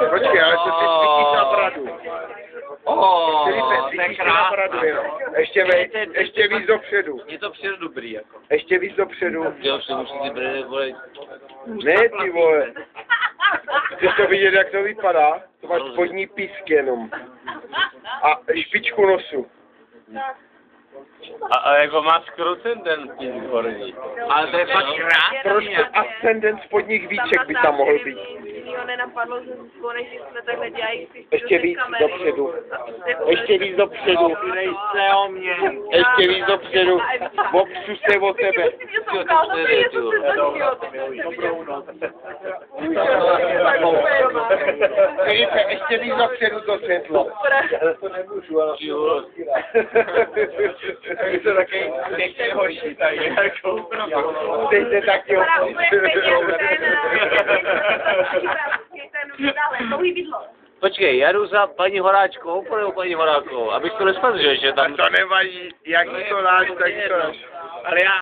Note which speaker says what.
Speaker 1: Počkej, ale to si svítíš na bradu.
Speaker 2: To je krásné.
Speaker 1: Ještě víc dopředu.
Speaker 2: Je to přijde dobrý, jako.
Speaker 1: Ještě víc dopředu.
Speaker 2: Jo, že musí ty brýle, vole.
Speaker 1: Ne, ty vole. Chceš to vidět, jak to vypadá? To máš spodní písk jenom. A špičku nosu.
Speaker 2: A jako má skrucen ten písk horní. Ale to je fakt krásný.
Speaker 1: Trošku ascendent spodních víček by tam mohl být.
Speaker 3: Mě nenapadlo, že konečně jsme takhle dělají.
Speaker 1: Ještě víc dopředu. Ještě víc dopředu.
Speaker 2: Nejste o mě.
Speaker 1: Ještě víc dopředu. Opřu se o tebe. Filipe, ještě víc dopředu to světlo.
Speaker 2: To nemůžu, ale... To taky pěkně hoší tady, jako...
Speaker 1: Dejte taky hoší.
Speaker 2: Počkej, já jdu za paní Horáčkou, pojďme paní Horákovou, abych to nespadl, že tam...
Speaker 1: To nevadí, jak to dáš, tak to dáš.
Speaker 2: Ale já